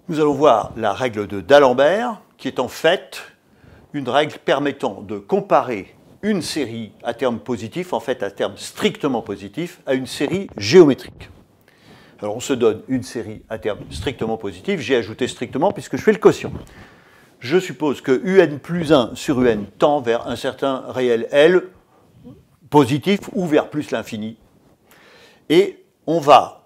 Nous allons voir la règle de D'Alembert, qui est en fait une règle permettant de comparer une série à terme positif, en fait à terme strictement positif, à une série géométrique. Alors on se donne une série à terme strictement positif, j'ai ajouté strictement puisque je fais le quotient. Je suppose que un plus 1 sur un tend vers un certain réel L positif ou vers plus l'infini. Et on va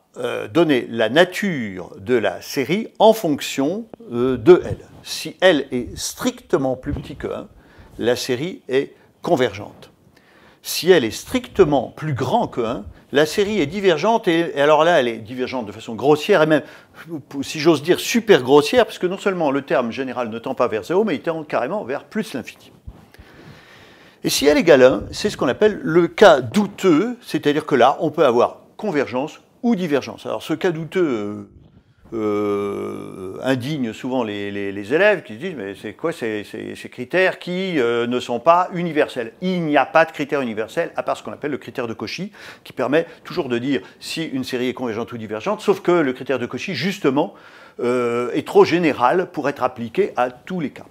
donner la nature de la série en fonction de L. Si L est strictement plus petit que 1, la série est convergente. Si elle est strictement plus grand que 1, la série est divergente, et alors là, elle est divergente de façon grossière, et même, si j'ose dire, super grossière, parce que non seulement le terme général ne tend pas vers 0, mais il tend carrément vers plus l'infini. Et si L égale 1, c'est ce qu'on appelle le cas douteux, c'est-à-dire que là, on peut avoir convergence ou divergence. Alors ce cas douteux indigne souvent les élèves qui se disent « mais c'est quoi ces critères qui ne sont pas universels ?» Il n'y a pas de critère universel à part ce qu'on appelle le critère de Cauchy, qui permet toujours de dire si une série est convergente ou divergente, sauf que le critère de Cauchy, justement, est trop général pour être appliqué à tous les cas.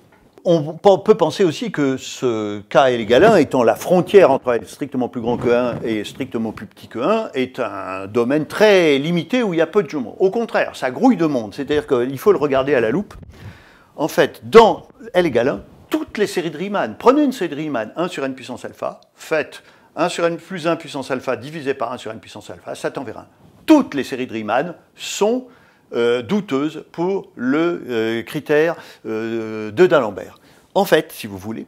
On peut penser aussi que ce cas L égale 1 étant la frontière entre L strictement plus grand que 1 et strictement plus petit que 1 est un domaine très limité où il y a peu de jumeaux. Au contraire, ça grouille de monde, c'est-à-dire qu'il faut le regarder à la loupe. En fait, dans L égale 1, toutes les séries de Riemann, prenez une série de Riemann 1 sur n puissance alpha, faites 1 sur n plus 1 puissance alpha divisé par 1 sur n puissance alpha, ça tend vers 1. Toutes les séries de Riemann sont douteuse pour le critère de D'Alembert. En fait, si vous voulez,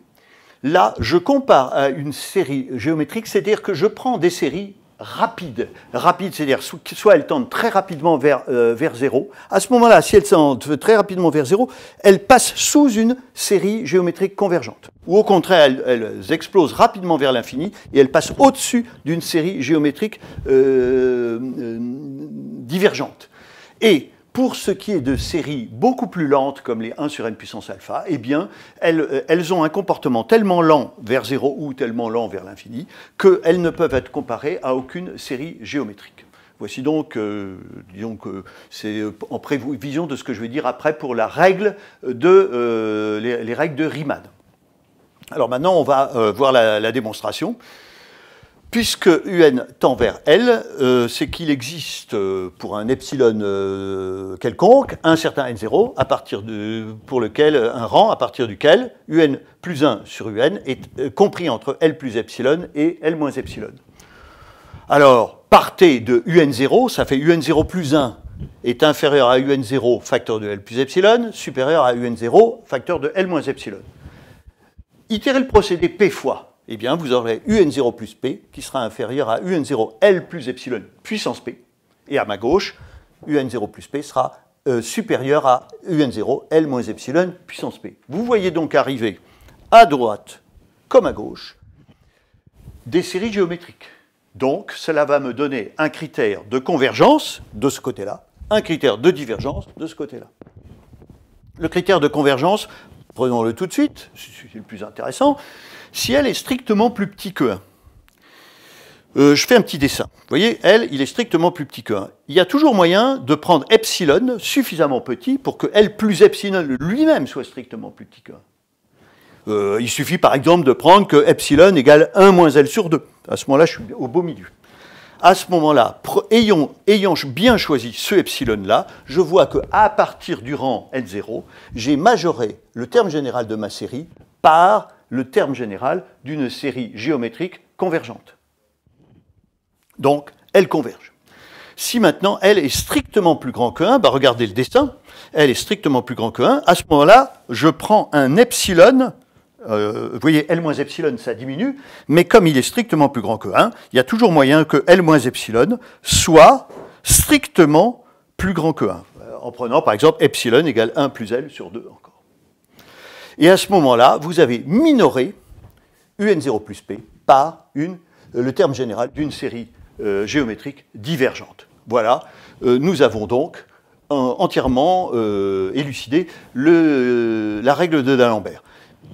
là, je compare à une série géométrique, c'est-à-dire que je prends des séries rapides. Rapides, c'est-à-dire soit elles tendent très rapidement vers 0. À ce moment-là, si elles tendent très rapidement vers 0, elles passent sous une série géométrique convergente. Ou au contraire, elles explosent rapidement vers l'infini et elles passent au-dessus d'une série géométrique divergente. Et pour ce qui est de séries beaucoup plus lentes, comme les 1 sur n puissance alpha, eh bien, elles ont un comportement tellement lent vers 0 ou tellement lent vers l'infini qu'elles ne peuvent être comparées à aucune série géométrique. Voici donc, disons que c'est en prévision de ce que je vais dire après pour la règle les règles de Riemann. Alors maintenant, on va voir la démonstration. Puisque un tend vers L, c'est qu'il existe pour un epsilon quelconque un certain n0 pour lequel un rang à partir duquel un plus 1 sur un est compris entre L plus epsilon et L moins epsilon. Alors, partez de un0, ça fait un0 plus 1 est inférieur à un0 facteur de L plus epsilon, supérieur à un0 facteur de L moins epsilon. Itérez le procédé p fois. Eh bien, vous aurez un0 plus p qui sera inférieur à un0 L plus epsilon puissance p. Et à ma gauche, un0 plus p sera supérieur à un0 L moins epsilon puissance p. Vous voyez donc arriver à droite comme à gauche des séries géométriques. Donc, cela va me donner un critère de convergence de ce côté-là, un critère de divergence de ce côté-là. Le critère de convergence, prenons-le tout de suite, c'est le plus intéressant. Si L est strictement plus petit que 1, je fais un petit dessin. Vous voyez, L, il est strictement plus petit que 1. Il y a toujours moyen de prendre epsilon suffisamment petit pour que L plus epsilon lui-même soit strictement plus petit que 1. Il suffit par exemple de prendre que epsilon égale 1 moins L sur 2. À ce moment-là, je suis au beau milieu. À ce moment-là, ayant bien choisi ce epsilon-là, je vois qu'à partir du rang N0, j'ai majoré le terme général de ma série par le terme général d'une série géométrique convergente. Donc, elles convergent. Si maintenant, L est strictement plus grand que 1, bah regardez le dessin, L est strictement plus grand que 1, à ce moment-là, je prends un epsilon, vous voyez, L moins epsilon, ça diminue, mais comme il est strictement plus grand que 1, il y a toujours moyen que L moins epsilon soit strictement plus grand que 1, en prenant par exemple epsilon égale 1 plus L sur 2 encore. Et à ce moment-là, vous avez minoré un0 plus p par le terme général d'une série géométrique divergente. Voilà, nous avons donc entièrement élucidé la règle de D'Alembert.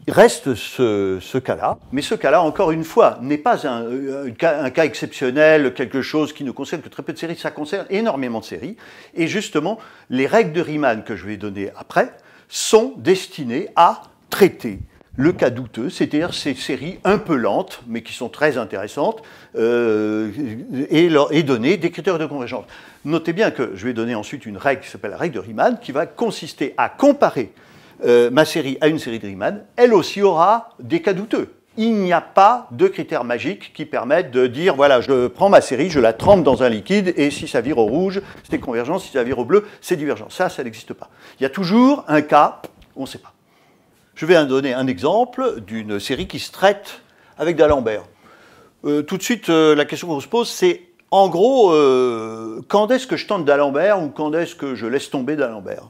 reste ce cas-là, mais ce cas-là, encore une fois, n'est pas un cas exceptionnel, quelque chose qui ne concerne que très peu de séries, ça concerne énormément de séries, et justement, les règles de Riemann que je vais donner après sont destinées à traiter le cas douteux, c'est-à-dire ces séries un peu lentes, mais qui sont très intéressantes, et donner des critères de convergence. Notez bien que je vais donner ensuite une règle qui s'appelle la règle de Riemann, qui va consister à comparer ma série à une série de Riemann. Elle aussi aura des cas douteux. Il n'y a pas de critères magiques qui permettent de dire, voilà, je prends ma série, je la trempe dans un liquide, et si ça vire au rouge, c'est convergence, si ça vire au bleu, c'est divergence. Ça n'existe pas. Il y a toujours un cas, on ne sait pas. Je vais donner un exemple d'une série qui se traite avec d'Alembert. Tout de suite, la question qu'on se pose, c'est, en gros, quand est-ce que je tente d'Alembert ou quand est-ce que je laisse tomber d'Alembert?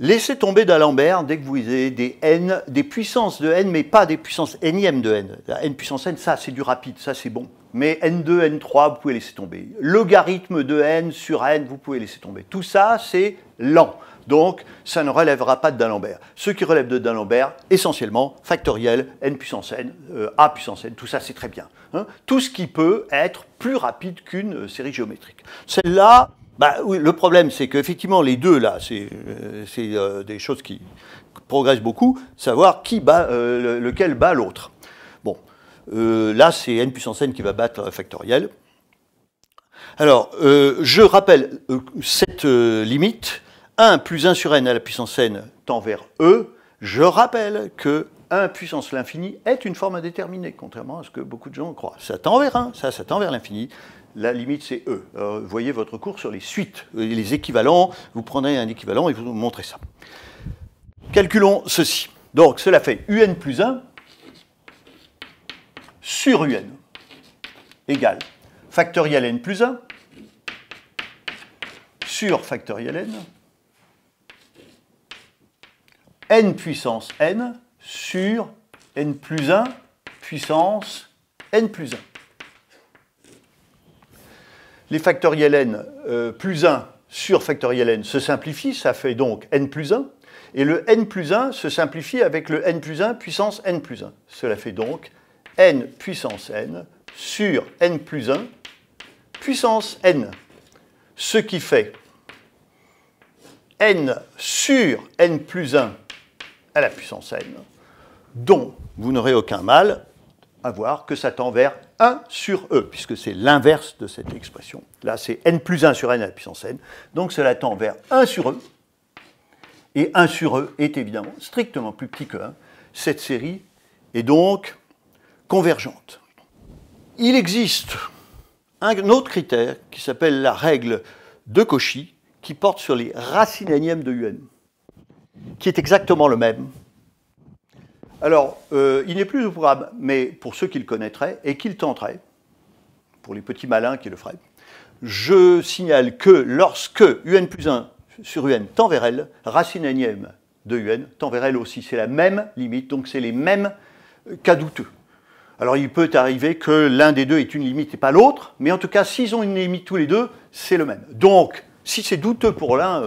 Laissez tomber d'Alembert dès que vous avez des n, des puissances de n, mais pas des puissances nième de n. La n puissance n, ça c'est du rapide, ça c'est bon. Mais n2, n3, vous pouvez laisser tomber. Logarithme de n sur n, vous pouvez laisser tomber. Tout ça, c'est lent. Donc, ça ne relèvera pas de d'Alembert. Ce qui relève de d'Alembert, essentiellement, factoriel, n puissance n, a puissance n, tout ça c'est très bien. Hein. Tout ce qui peut être plus rapide qu'une série géométrique. Celle-là, bah, oui, le problème, c'est qu'effectivement, les deux, là, c'est des choses qui progressent beaucoup, savoir qui bat, lequel bat l'autre. Bon, là, c'est n puissance n qui va battre factoriel. Alors, je rappelle cette limite, 1 plus 1 sur n à la puissance n tend vers E. Je rappelle que 1 puissance l'infini est une forme indéterminée, contrairement à ce que beaucoup de gens croient. Ça tend vers 1, ça tend vers l'infini. La limite, c'est E. Alors, vous voyez votre cours sur les suites, les équivalents. Vous prenez un équivalent et vous montrez ça. Calculons ceci. Donc, cela fait un plus 1 sur un égale factoriel n plus 1 sur factoriel n puissance n sur n plus 1 puissance n plus 1. Les factoriels n plus 1 sur factoriel n se simplifient, ça fait donc n plus 1, et le n plus 1 se simplifie avec le n plus 1 puissance n plus 1. Cela fait donc n puissance n sur n plus 1 puissance n, ce qui fait n sur n plus 1 à la puissance n, dont vous n'aurez aucun mal à voir que ça tend vers 1 sur E, puisque c'est l'inverse de cette expression. Là, c'est n plus 1 sur n à la puissance n, donc cela tend vers 1 sur E, et 1 sur E est évidemment strictement plus petit que 1. Cette série est donc convergente. Il existe un autre critère qui s'appelle la règle de Cauchy, qui porte sur les racines énièmes de un, qui est exactement le même. Alors, il n'est plus au programme, mais pour ceux qui le connaîtraient et qui le tenteraient, pour les petits malins qui le feraient, je signale que lorsque un plus 1 sur un tend vers L, racine énième de un tend vers L aussi. C'est la même limite, donc c'est les mêmes cas douteux. Alors, il peut arriver que l'un des deux ait une limite et pas l'autre, mais en tout cas, s'ils ont une limite tous les deux, c'est le même. Donc, si c'est douteux pour l'un,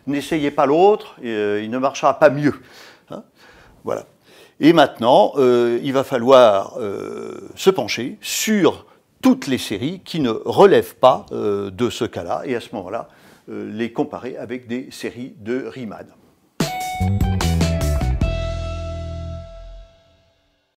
n'essayez pas l'autre, il ne marchera pas mieux. Hein, voilà. Et maintenant, il va falloir se pencher sur toutes les séries qui ne relèvent pas de ce cas-là, et à ce moment-là, les comparer avec des séries de Riemann.